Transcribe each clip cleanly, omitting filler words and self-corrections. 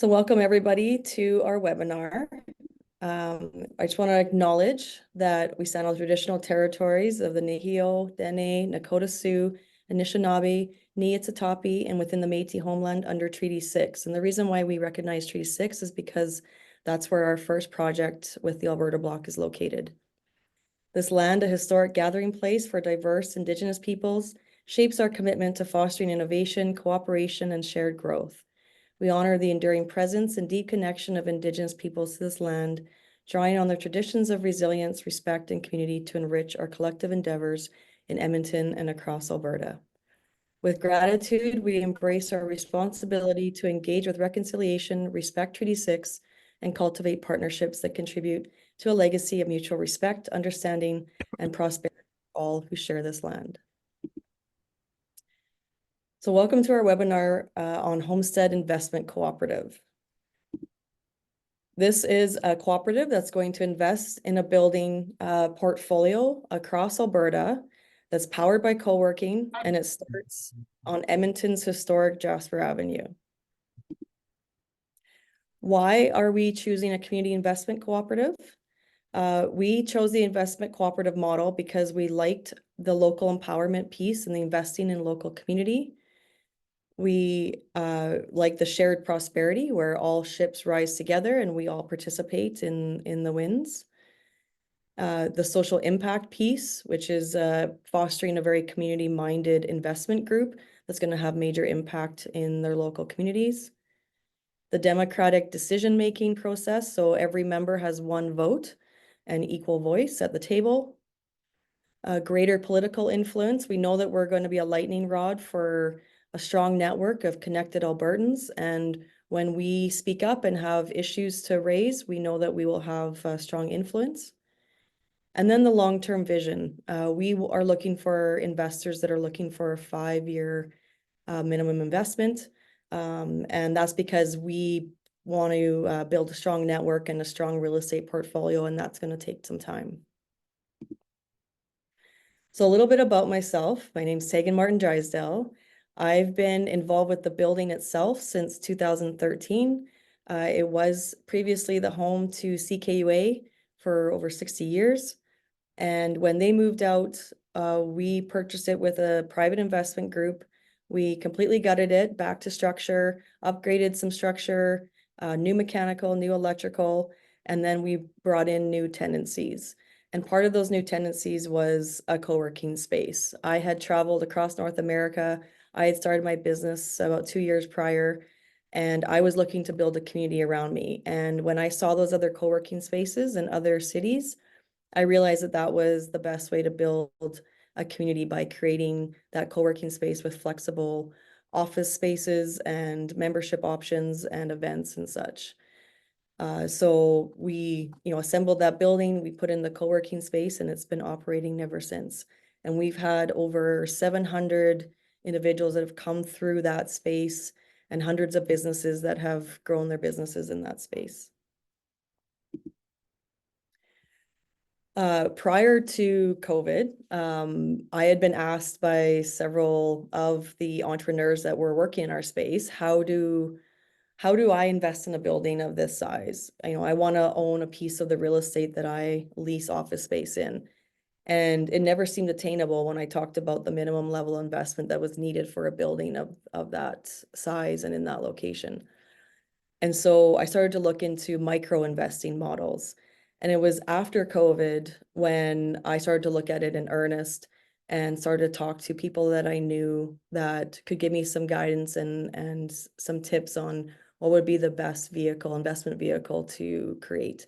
So welcome everybody to our webinar. I just want to acknowledge that we stand on the traditional territories of the Nehio, Dene, Nakota Sioux, Anishinaabe, Niitsitapi, and within the Métis homeland under Treaty 6. And the reason why we recognize Treaty 6 is because that's where our first project with the Alberta Bloc is located. This land, a historic gathering place for diverse Indigenous peoples, shapes our commitment to fostering innovation, cooperation, and shared growth. We honor the enduring presence and deep connection of Indigenous peoples to this land, drawing on their traditions of resilience, respect, and community to enrich our collective endeavors in Edmonton and across Alberta. With gratitude, we embrace our responsibility to engage with reconciliation, respect Treaty 6, and cultivate partnerships that contribute to a legacy of mutual respect, understanding, and prosperity for all who share this land. So welcome to our webinar on Homestead Investment Cooperative. This is a cooperative that's going to invest in a building portfolio across Alberta that's powered by co-working, and it starts on Edmonton's historic Jasper Avenue. Why are we choosing a community investment cooperative? We chose the investment cooperative model because we liked the local empowerment piece and the investing in local community. We like the shared prosperity where all ships rise together and we all participate in the wins. The social impact piece, which is fostering a very community-minded investment group that's going to have major impact in their local communities. The democratic decision-making process, so every member has one vote and equal voice at the table. Greater political influence. We know that we're going to be a lightning rod for a strong network of connected Albertans. And when we speak up and have issues to raise, we know that we will have strong influence. And then the long-term vision. We are looking for investors that are looking for a 5-year minimum investment. And that's because we want to build a strong network and a strong real estate portfolio, and that's going to take some time. So a little bit about myself. My name's Tegan Martin Drysdale. I've been involved with the building itself since 2013. It was previously the home to CKUA for over 60 years. And when they moved out, we purchased it with a private investment group. We completely gutted it back to structure, upgraded some structure, new mechanical, new electrical, and then we brought in new tenancies. And part of those new tenancies was a co-working space. I had traveled across North America. I had started my business about 2 years prior, and I was looking to build a community around me. And when I saw those other co-working spaces in other cities, I realized that that was the best way to build a community by creating that co-working space with flexible office spaces and membership options and events and such. So we, assembled that building, we put in the co-working space, and it's been operating ever since. And we've had over 700 individuals that have come through that space and hundreds of businesses that have grown their businesses in that space. Prior to COVID, I had been asked by several of the entrepreneurs that were working in our space, how do I invest in a building of this size? I want to own a piece of the real estate that I lease office space in. And it never seemed attainable when I talked about the minimum level investment that was needed for a building of that size and in that location. And so I started to look into micro investing models. And it was after COVID when I started to look at it in earnest and started to talk to people that I knew that could give me some guidance and some tips on what would be the best investment vehicle to create.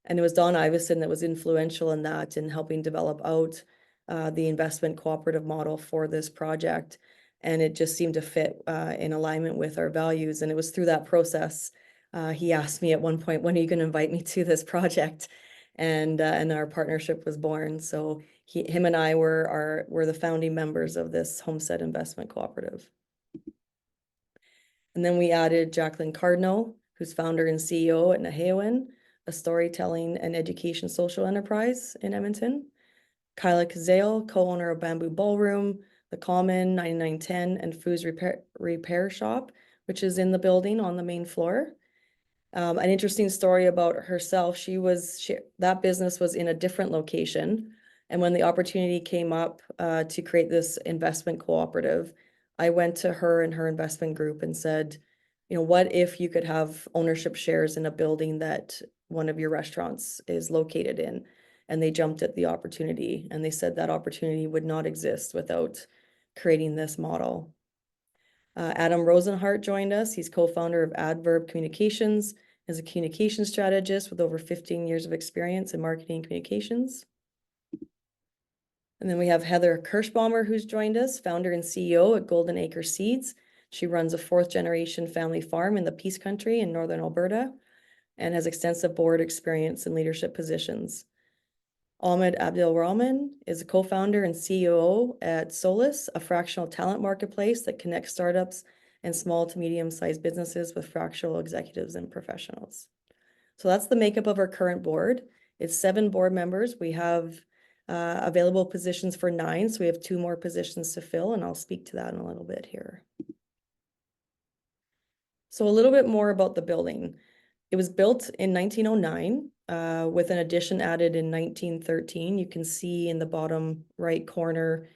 And it was Don Iveson that was influential in that, in helping develop out the investment cooperative model for this project. And it just seemed to fit in alignment with our values. And it was through that process. He asked me at one point, when are you going to invite me to this project? And our partnership was born. So him and I were the founding members of this Homestead Investment Cooperative. And then we added Jacqueline Cardinal, who's founder and CEO at Naheowen, a storytelling and education social enterprise in Edmonton. Kyla Kazale, co-owner of Bamboo Ballroom, The Common, 9910, and Foos Repair Shop, which is in the building on the main floor. An interesting story about herself, that business was in a different location. And when the opportunity came up to create this investment cooperative, I went to her and her investment group and said, what if you could have ownership shares in a building that one of your restaurants is located in? And they jumped at the opportunity and they said that opportunity would not exist without creating this model. Adam Rosenhart joined us. He's co-founder of Adverb Communications, as a communication strategist with over 15 years of experience in marketing communications. And then we have Heather Kirschbaumer, who's joined us, founder and CEO at Golden Acre Seeds. She runs a fourth-generation family farm in the Peace Country in northern Alberta and has extensive board experience in leadership positions. Ahmed Abdelrahman is a co-founder and CEO at Solus, a fractional talent marketplace that connects startups and small to medium-sized businesses with fractional executives and professionals. So that's the makeup of our current board. It's 7 board members. We have available positions for 9, so we have 2 more positions to fill, and I'll speak to that in a little bit here. So a little bit more about the building. It was built in 1909 with an addition added in 1913. You can see in the bottom right corner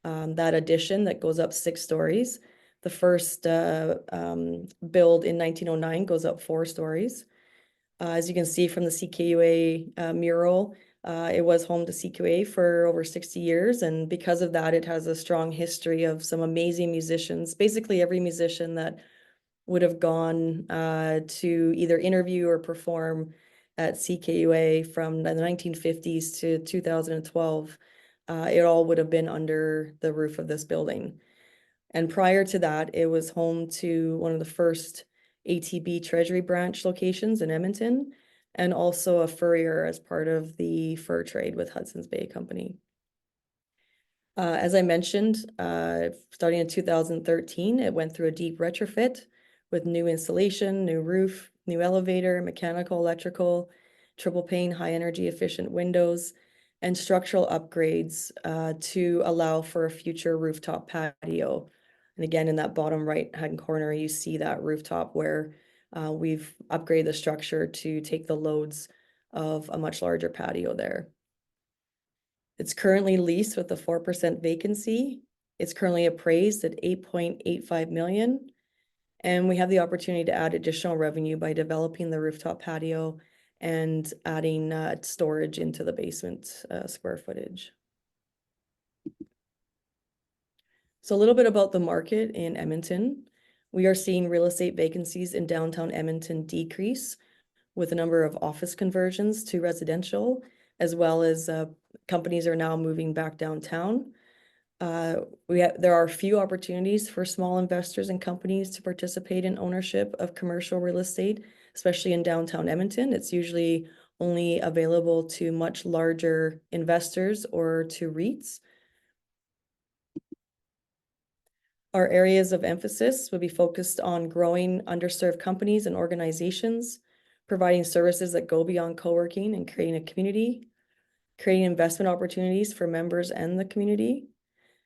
that addition that goes up 6 stories. The first build in 1909 goes up 4 stories. As you can see from the CKUA mural, it was home to CKUA for over 60 years. And because of that, it has a strong history of some amazing musicians. Basically, every musician that would have gone to either interview or perform at CKUA from the 1950s to 2012, it all would have been under the roof of this building. And prior to that, it was home to one of the first ATB Treasury branch locations in Edmonton, and also a furrier as part of the fur trade with Hudson's Bay Company. As I mentioned, starting in 2013, it went through a deep retrofit with new installation, new roof, new elevator, mechanical, electrical, triple pane, high energy efficient windows, and structural upgrades to allow for a future rooftop patio. And again, in that bottom right-hand corner, you see that rooftop where we've upgraded the structure to take the loads of a much larger patio there. It's currently leased with a 4% vacancy. It's currently appraised at 8.85 million. And we have the opportunity to add additional revenue by developing the rooftop patio and adding storage into the basement square footage. So a little bit about the market in Edmonton. We are seeing real estate vacancies in downtown Edmonton decrease with a number of office conversions to residential, as well as companies are now moving back downtown. There are few opportunities for small investors and companies to participate in ownership of commercial real estate, especially in downtown Edmonton. It's usually only available to much larger investors or to REITs. Our areas of emphasis would be focused on growing underserved companies and organizations, providing services that go beyond co-working and creating a community, creating investment opportunities for members and the community.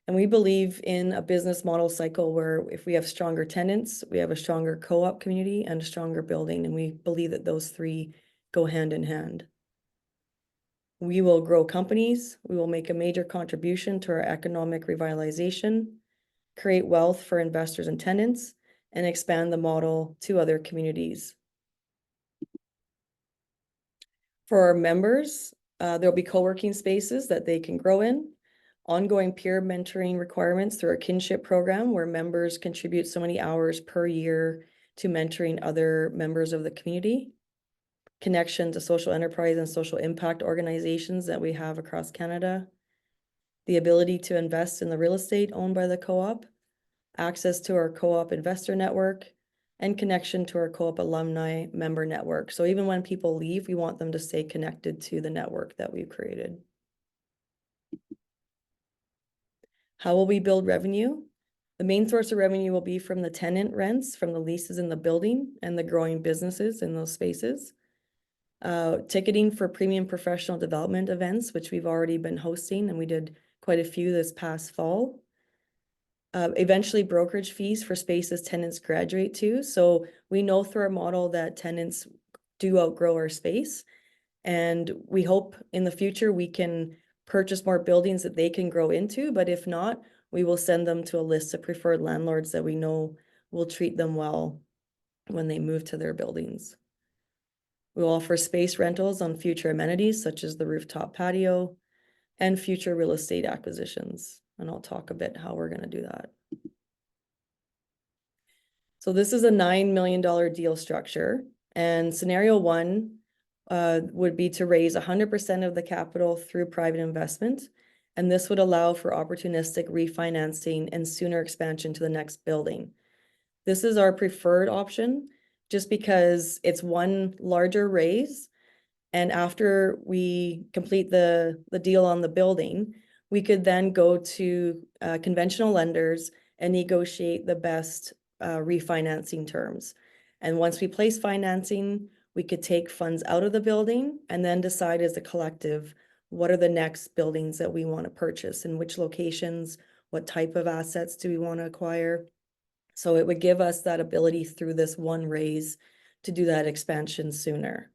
And we believe in a business model cycle where if we have stronger tenants, we have a stronger co-op community and a stronger building. And we believe that those 3 go hand in hand. We will grow companies. We will make a major contribution to our economic revitalization, create wealth for investors and tenants, and expand the model to other communities. For our members, there'll be co-working spaces that they can grow in, ongoing peer mentoring requirements through our kinship program, where members contribute so many hours per year to mentoring other members of the community, connection to social enterprise and social impact organizations that we have across Canada, the ability to invest in the real estate owned by the co-op, access to our co-op investor network, and connection to our co-op alumni member network. So even when people leave, we want them to stay connected to the network that we've created. How will we build revenue? The main source of revenue will be from the tenant rents, from the leases in the building and the growing businesses in those spaces. Ticketing for premium professional development events, which we've already been hosting, and we did quite a few this past fall. Eventually brokerage fees for spaces tenants graduate to. So we know through our model that tenants do outgrow our space. And we hope in the future we can purchase more buildings that they can grow into, but if not, we will send them to a list of preferred landlords that we know will treat them well when they move to their buildings. We'll offer space rentals on future amenities such as the rooftop patio and future real estate acquisitions. And I'll talk a bit how we're going to do that. So this is a $9 million deal structure, and scenario one would be to raise 100% of the capital through private investment, and this would allow for opportunistic refinancing and sooner expansion to the next building. This is our preferred option just because it's one larger raise, and after we complete the deal on the building, we could then go to conventional lenders and negotiate the best refinancing terms. And once we place financing, we could take funds out of the building and then decide as a collective, what are the next buildings that we want to purchase and which locations, what type of assets do we want to acquire. So it would give us that ability through this one raise to do that expansion sooner.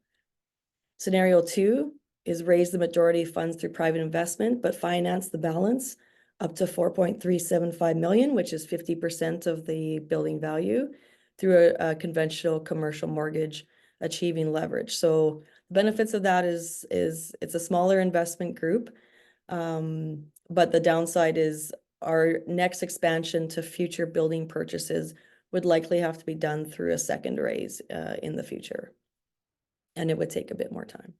Scenario two is raise the majority of funds through private investment, but finance the balance up to 4.375 million, which is 50% of the building value, through a conventional commercial mortgage, achieving leverage. So the benefits of that is it's a smaller investment group, but the downside is our next expansion to future building purchases would likely have to be done through a second raise in the future, and it would take a bit more time.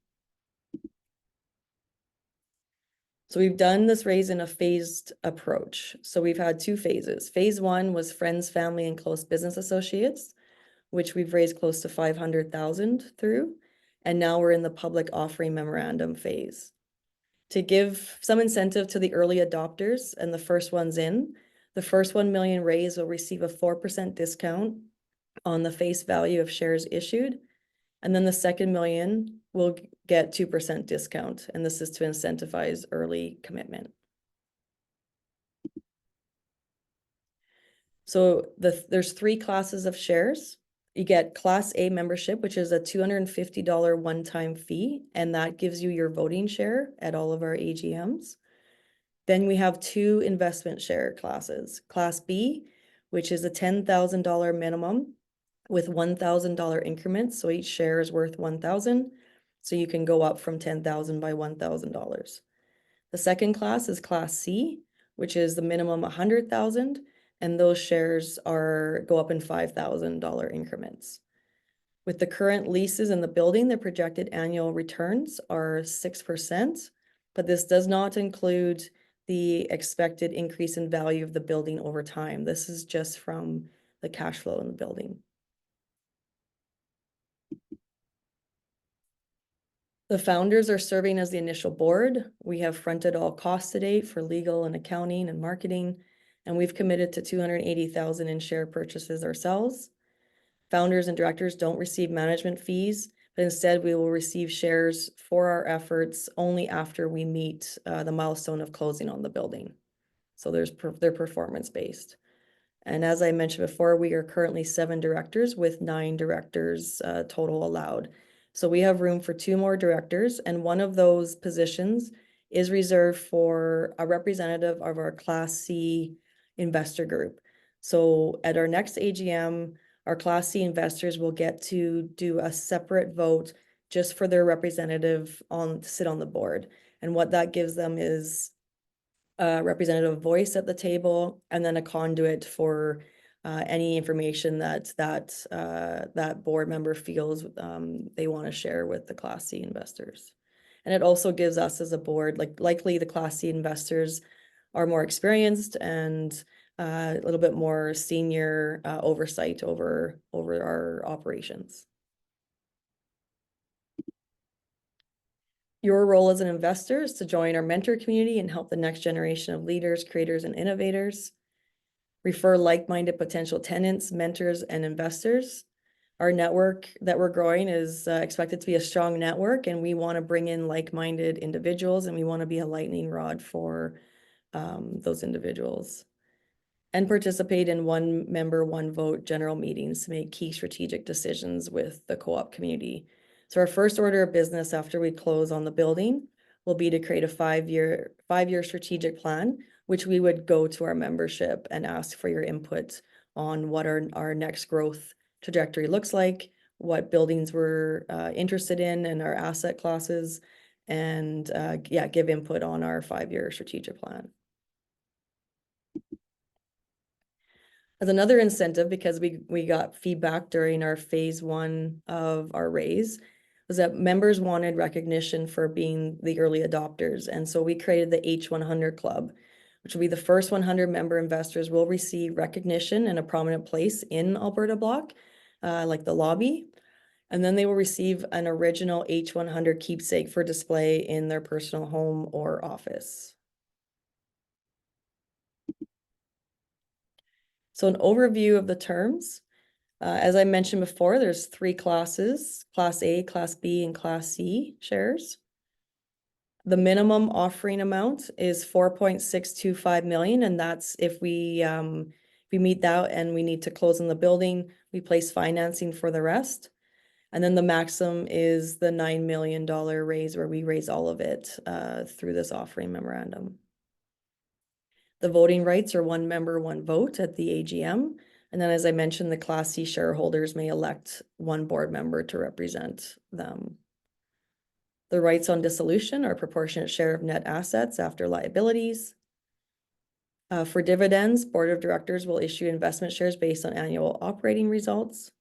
So we've done this raise in a phased approach. So we've had two phases. Phase one was friends, family, and close business associates, which we've raised close to 500,000 through. And now we're in the public offering memorandum phase. To give some incentive to the early adopters and the first ones in, the first 1 million raise will receive a 4% discount on the face value of shares issued. And then the second million will get 2% discount. And this is to incentivize early commitment. So there's three classes of shares. You get Class A membership, which is a $250 one-time fee, and that gives you your voting share at all of our AGMs. Then we have two investment share classes. Class B, which is a $10,000 minimum with $1,000 increments. So each share is worth 1,000. So you can go up from 10,000 by $1,000. The second class is Class C, which is the minimum 100,000, and those shares go up in $5,000 increments. With the current leases in the building, the projected annual returns are 6%, but this does not include the expected increase in value of the building over time. This is just from the cash flow in the building. The founders are serving as the initial board. We have fronted all costs to date for legal and accounting and marketing, and we've committed to 280,000 in share purchases ourselves. Founders and directors don't receive management fees, but instead we will receive shares for our efforts only after we meet the milestone of closing on the building. So they're performance-based. And as I mentioned before, we are currently 7 directors with 9 directors total allowed. So we have room for 2 more directors, and one of those positions is reserved for a representative of our Class C investor group. So at our next AGM, our Class C investors will get to do a separate vote just for their representative to sit on the board. And what that gives them is a representative voice at the table, and then a conduit for any information that board member feels they want to share with the Class C investors. And it also gives us as a board, likely the Class C investors are more experienced and a little bit more senior oversight over our operations. Your role as an investor is to join our mentor community and help the next generation of leaders, creators, and innovators. Refer like-minded potential tenants, mentors, and investors. Our network that we're growing is expected to be a strong network, and we want to bring in like-minded individuals, and we want to be a lightning rod for those individuals. And participate in one member, one vote general meetings to make key strategic decisions with the co-op community. So our first order of business after we close on the building will be to create a five-year strategic plan, which we would go to our membership and ask for your input on what our next growth trajectory looks like, what buildings we're interested in and our asset classes, and yeah, give input on our 5-year strategic plan. As another incentive, because we got feedback during our phase 1 of our raise, was that members wanted recognition for being the early adopters. And so we created the H100 Club, which will be the first 100 member investors will receive recognition in a prominent place in Alberta Block, like the lobby. And then they will receive an original H100 keepsake for display in their personal home or office. So an overview of the terms. As I mentioned before, there's 3 classes, Class A, Class B, and Class C shares. The minimum offering amount is 4.625 million, and that's if we meet that and we need to close on the building, we place financing for the rest. And then the maximum is the $9 million raise where we raise all of it through this offering memorandum. The voting rights are 1 member, 1 vote at the AGM. And then, as I mentioned, the Class C shareholders may elect 1 board member to represent them. The rights on dissolution are proportionate share of net assets after liabilities. For dividends, board of directors will issue investment shares based on annual operating results.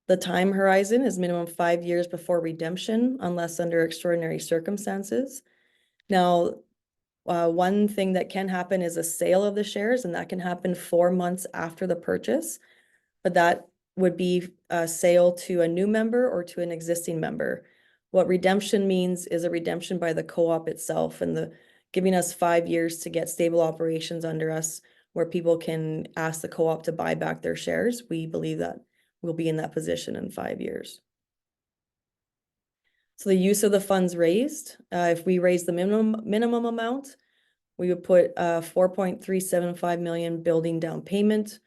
The time horizon is minimum 5 years before redemption, unless under extraordinary circumstances. Now, one thing that can happen is a sale of the shares, and that can happen 4 months after the purchase, but that would be a sale to a new member or to an existing member. What redemption means is a redemption by the co-op itself and giving us 5 years to get stable operations under us where people can ask the co-op to buy back their shares. We believe that we'll be in that position in 5 years. So the use of the funds raised, if we raise the minimum amount, we would put 4.375 million building down payment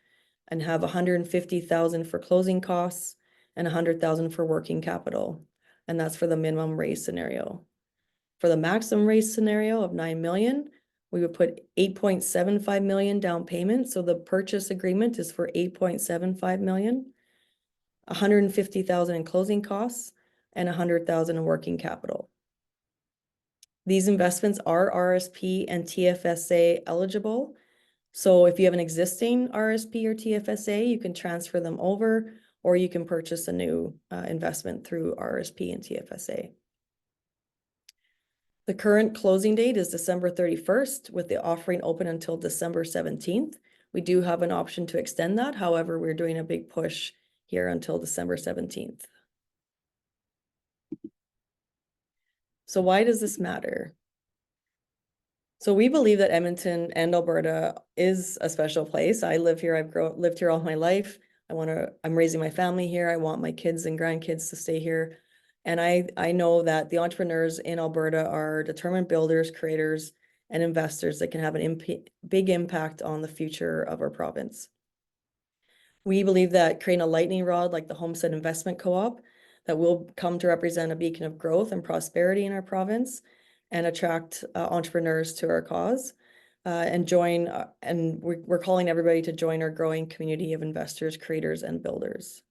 and have 150,000 for closing costs and 100,000 for working capital. And that's for the minimum raise scenario. For the maximum raise scenario of 9 million, we would put 8.75 million down payment. So the purchase agreement is for 8.75 million, 150,000 in closing costs, and 100,000 in working capital. These investments are RSP and TFSA eligible. So if you have an existing RSP or TFSA, you can transfer them over, or you can purchase a new investment through RSP and TFSA. The current closing date is December 31st, with the offering open until December 17th. We do have an option to extend that. However, we're doing a big push here until December 17th. So why does this matter? So we believe that Edmonton and Alberta is a special place. I live here. I've lived here all my life. I'm raising my family here. I want my kids and grandkids to stay here. And I know that the entrepreneurs in Alberta are determined builders, creators, and investors that can have an big impact on the future of our province. We believe that creating a lightning rod like the Homestead Investment Co-op that will come to represent a beacon of growth and prosperity in our province and attract entrepreneurs to our cause and join. And we're calling everybody to join our growing community of investors, creators, and builders.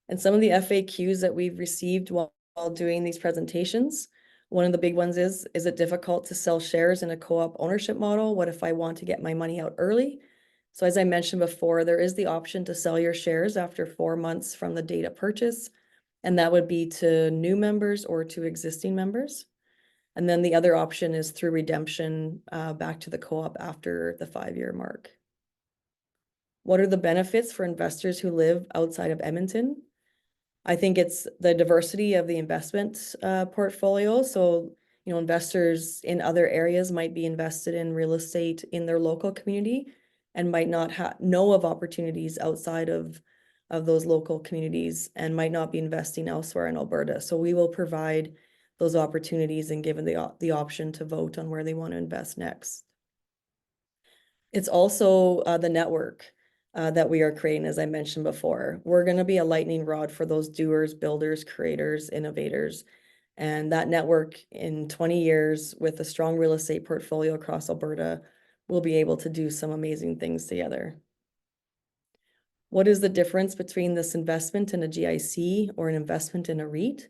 And some of the FAQs that we've received while doing these presentations, one of the big ones is it difficult to sell shares in a co-op ownership model? What if I want to get my money out early? So as I mentioned before, there is the option to sell your shares after 4 months from the date of purchase, and that would be to new members or to existing members. And then the other option is through redemption back to the co-op after the 5-year mark. What are the benefits for investors who live outside of Edmonton? I think it's the diversity of the investment portfolio. So, investors in other areas might be invested in real estate in their local community and might not know of opportunities outside of those local communities and might not be investing elsewhere in Alberta. So we will provide those opportunities and given the option to vote on where they want to invest next. It's also the network. that we are creating, as I mentioned before. We're going to be a lightning rod for those doers, builders, creators, innovators. And that network in 20 years with a strong real estate portfolio across Alberta will be able to do some amazing things together. What is the difference between this investment in a GIC or an investment in a REIT?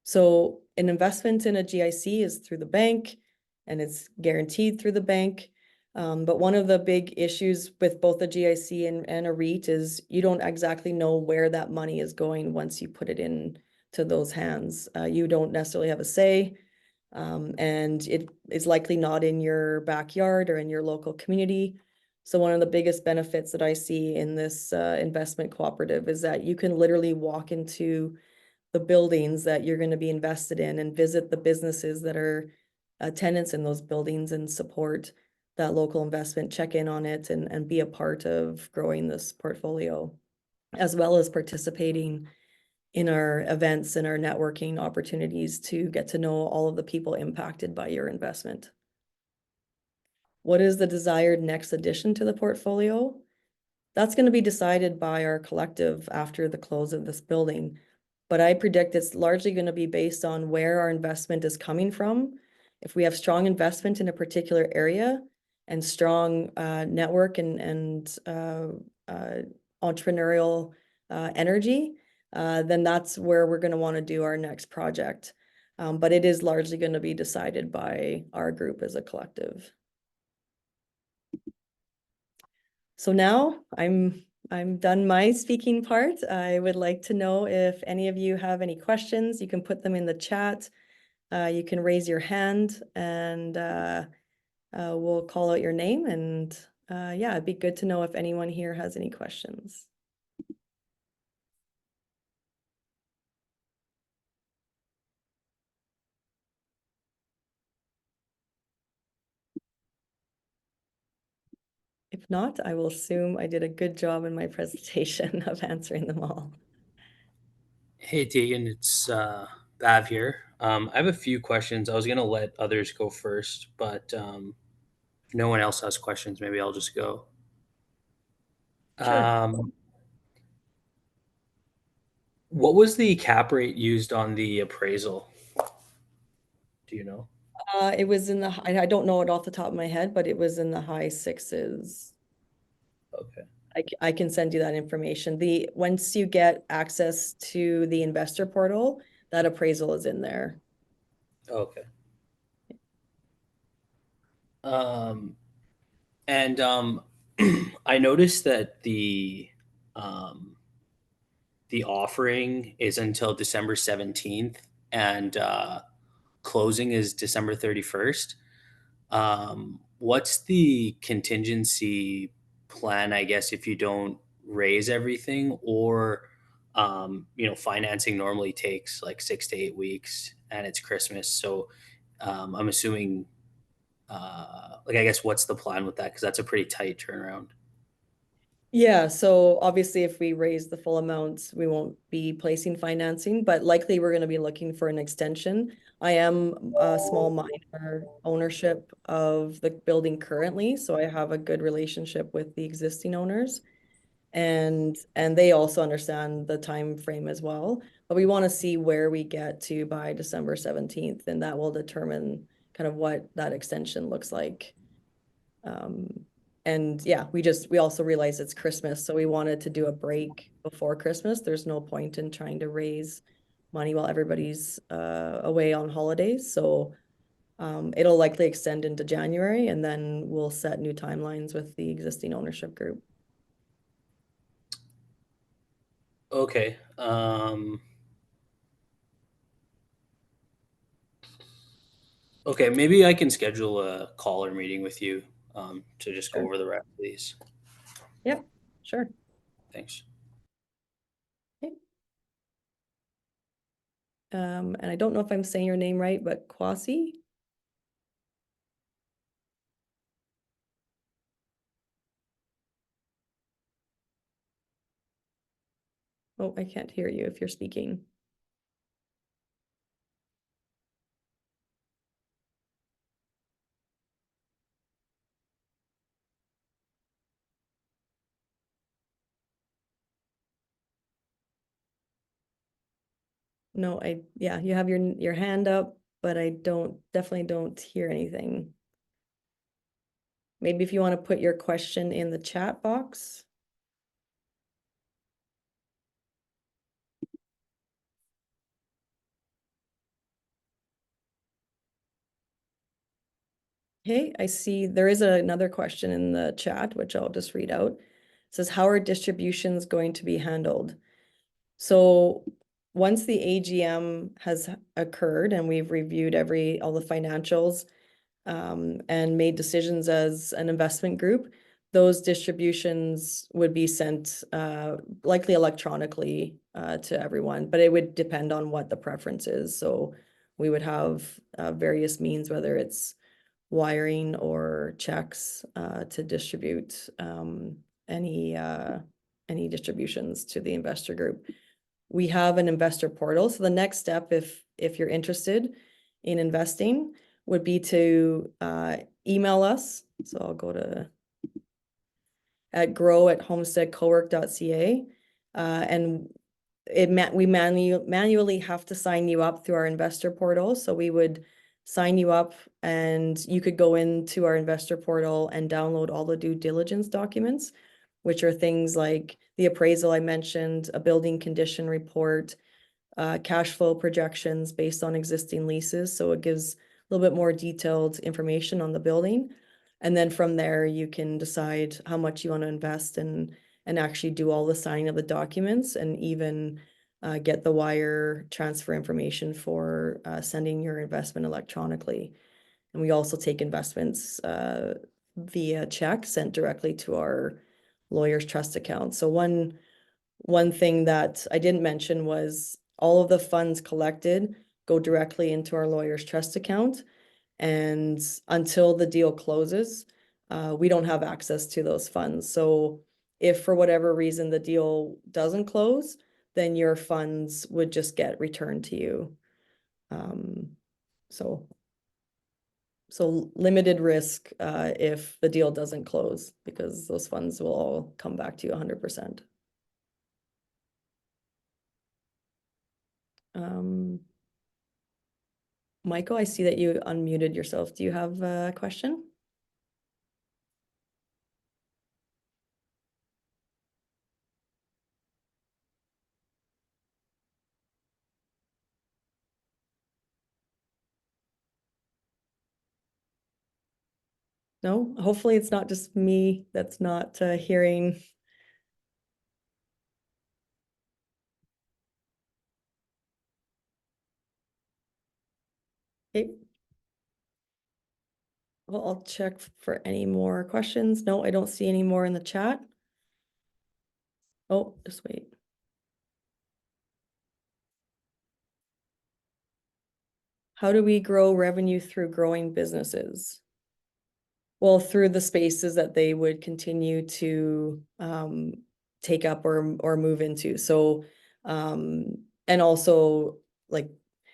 So an investment in a GIC is through the bank and it's guaranteed through the bank. But one of the big issues with both a GIC and a REIT is you don't exactly know where that money is going once you put it in to those hands. You don't necessarily have a say, and it is likely not in your backyard or in your local community. So one of the biggest benefits that I see in this investment cooperative is that you can literally walk into the buildings that you're going to be invested in and visit the businesses that are tenants in those buildings and support that local investment, check in on it and be a part of growing this portfolio, as well as participating in our events and our networking opportunities to get to know all of the people impacted by your investment. What is the desired next addition to the portfolio? That's going to be decided by our collective after the close of this building. But I predict it's largely going to be based on where our investment is coming from. If we have strong investment in a particular area and strong network and entrepreneurial energy, then that's where we're going to want to do our next project. But it is largely going to be decided by our group as a collective. So now I'm done my speaking part. I would like to know if any of you have any questions. You can put them in the chat. You can raise your hand and we'll call out your name. And yeah, it'd be good to know if anyone here has any questions. If not, I will assume I did a good job in my presentation of answering them all. Hey Tegan, it's Bav here. I have a few questions. I was gonna let others go first, but if no one else has questions, maybe I'll just go. Sure. Um, what was the cap rate used on the appraisal? Do you know? It was in the, I don't know it off the top of my head, but it was in the high sixes. Okay. I can send you that information. Once you get access to the investor portal, that appraisal is in there. Okay. Um, and I noticed that um, the offering is until December 17th, and closing is December 31st. What's the contingency plan, I guess, if you don't raise everything, or financing normally takes like 6 to 8 weeks, and it's Christmas, so I'm assuming, like, I guess, what's the plan with that? Because that's a pretty tight turnaround. Yeah, so obviously if we raise the full amount, we won't be placing financing, but likely we're going to be looking for an extension. I am a small minor ownership of the building currently, so I have a good relationship with the existing owners. And they also understand the time frame as well. But we want to see where we get to by December 17th, and that will determine kind of what that extension looks like. And yeah, we also realized it's Christmas, so we wanted to do a break before Christmas. There's no point in trying to raise money while everybody's away on holidays. So it'll likely extend into January, and then we'll set new timelines with the existing ownership group. Okay. Okay, maybe I can schedule a call or meeting with you to just go Sure. over the rest of these. Yep, sure. Thanks. Okay. And I don't know if I'm saying your name right, but Kwasi? Oh, I can't hear you if you're speaking. No, yeah, you have your hand up, but I definitely don't hear anything. Maybe if you want to put your question in the chat box. Okay, I see there is another question in the chat, which I'll just read out. It says, how are distributions going to be handled? So once the AGM has occurred and we've reviewed all the financials, and made decisions as an investment group, those distributions would be sent likely electronically to everyone, but it would depend on what the preference is. So we would have various means, whether it's wiring or checks to distribute any distributions to the investor group. We have an investor portal. So the next step, if you're interested in investing, would be to email us. So I'll go to at grow@homesteadcowork.ca, and we manually have to sign you up through our investor portal. So we would sign you up, and you could go into our investor portal and download all the due diligence documents, which are things like the appraisal I mentioned, a building condition report, cash flow projections based on existing leases. So it gives a little bit more detailed information on the building. And then from there, you can decide how much you want to invest and actually do all the signing of the documents and even get the wire transfer information for sending your investment electronically. And we also take investments via check sent directly to our lawyer's trust account. So one thing that I didn't mention was all of the funds collected go directly into our lawyer's trust account. And until the deal closes, we don't have access to those funds. So if for whatever reason the deal doesn't close, then your funds would just get returned to you. Um, so limited risk if the deal doesn't close, because those funds will all come back to you 100%. Michael, I see that you unmuted yourself. Do you have a question? No? Hopefully it's not just me that's not hearing. Okay. Well, I'll check for any more questions. No, I don't see any more in the chat. Oh, just wait. How do we grow revenue through growing businesses? Well, through the spaces that they would continue to take up or move into. So and also like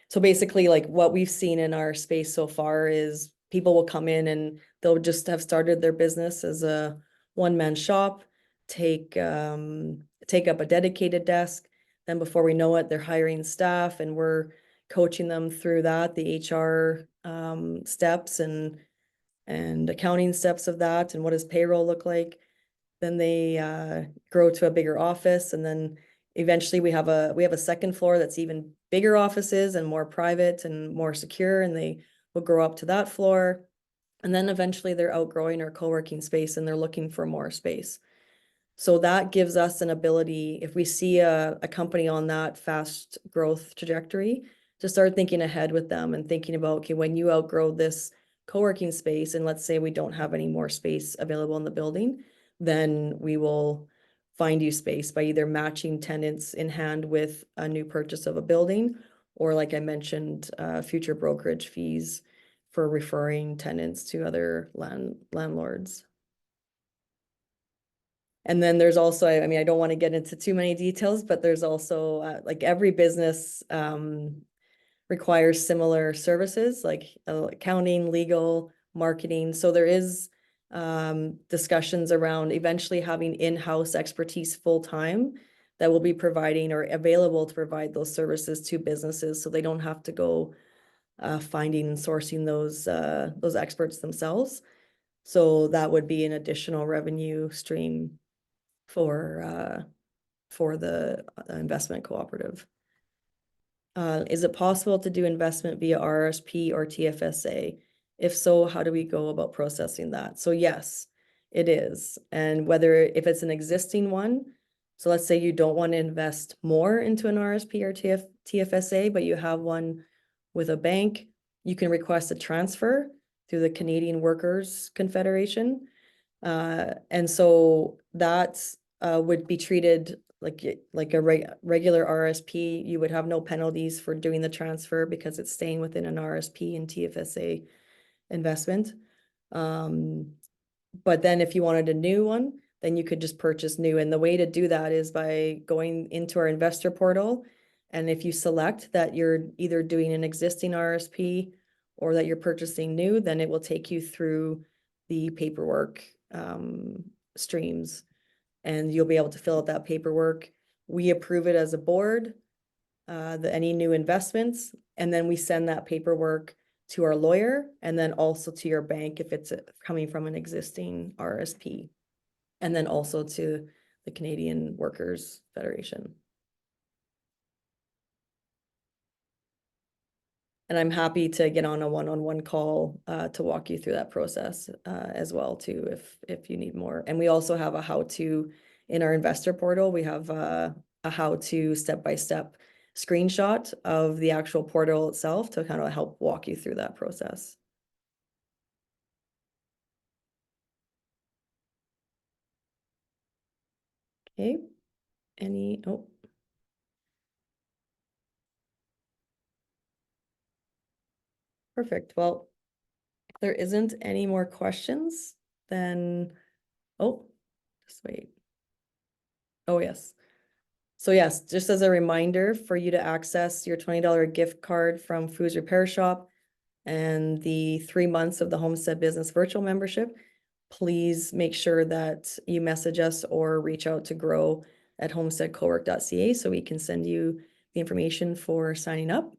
so basically like what we've seen in our space so far is people will come in and they'll just have started their business as a one-man shop, take up a dedicated desk. Then before we know it, they're hiring staff and we're coaching them through that, the HR steps and accounting steps of that and what does payroll look like. Then they grow to a bigger office, and then eventually we have a second floor that's even bigger offices and more private and more secure, and they will grow up to that floor. And then eventually they're outgrowing our co-working space and they're looking for more space. So that gives us an ability, if we see a company on that fast growth trajectory, to start thinking ahead with them and thinking about, okay, when you outgrow this co-working space, and let's say we don't have any more space available in the building, then we will find you space by either matching tenants in hand with a new purchase of a building, or like I mentioned, future brokerage fees for referring tenants to other landlords. And then there's also, I mean, I don't want to get into too many details, but there's also like every business requires similar services like accounting, legal, marketing. So there is discussions around eventually having in-house expertise full time that will be providing or available to provide those services to businesses so they don't have to go finding and sourcing those experts themselves. So that would be an additional revenue stream for the investment cooperative. Is it possible to do investment via RSP or TFSA? If so, how do we go about processing that? So yes, it is. And if it's an existing one, so let's say you don't want to invest more into an RSP or TFSA, but you have one with a bank, you can request a transfer through the Canadian Workers Confederation. And so that would be treated like a regular RSP. You would have no penalties for doing the transfer because it's staying within an RSP and TFSA investment. But then if you wanted a new one, then you could just purchase new. And the way to do that is by going into our investor portal. And if you select that you're either doing an existing RSP or that you're purchasing new, then it will take you through the paperwork streams, and you'll be able to fill out that paperwork. We approve it as a board, any new investments, and then we send that paperwork to our lawyer and then also to your bank if it's coming from an existing RSP, and then also to the Canadian Workers Federation. And I'm happy to get on a one-on-one call to walk you through that process as well too, if you need more. And we also have a how-to in our investor portal. We have a how-to step-by-step screenshot of the actual portal itself to kind of help walk you through that process. Okay. Oh, perfect. Well, if there isn't any more questions, then, oh, just wait. Oh, yes. So yes, just as a reminder for you to access your $20 gift card from Foods Repair Shop and the 3 months of the Homestead Business Virtual Membership, please make sure that you message us or reach out to grow@homesteadcowork.ca so we can send you the information for signing up.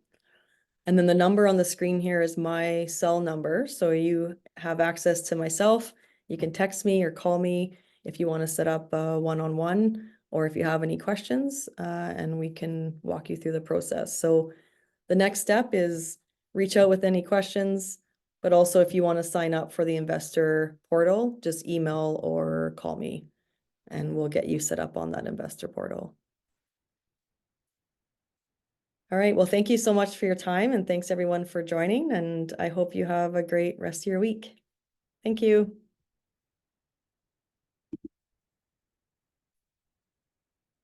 And then the number on the screen here is my cell number. So you have access to myself. You can text me or call me if you want to set up a one-on-one or if you have any questions, and we can walk you through the process. So the next step is reach out with any questions, but also if you want to sign up for the investor portal, just email or call me and we'll get you set up on that investor portal. All right. Well, thank you so much for your time and thanks everyone for joining. And I hope you have a great rest of your week. Thank you.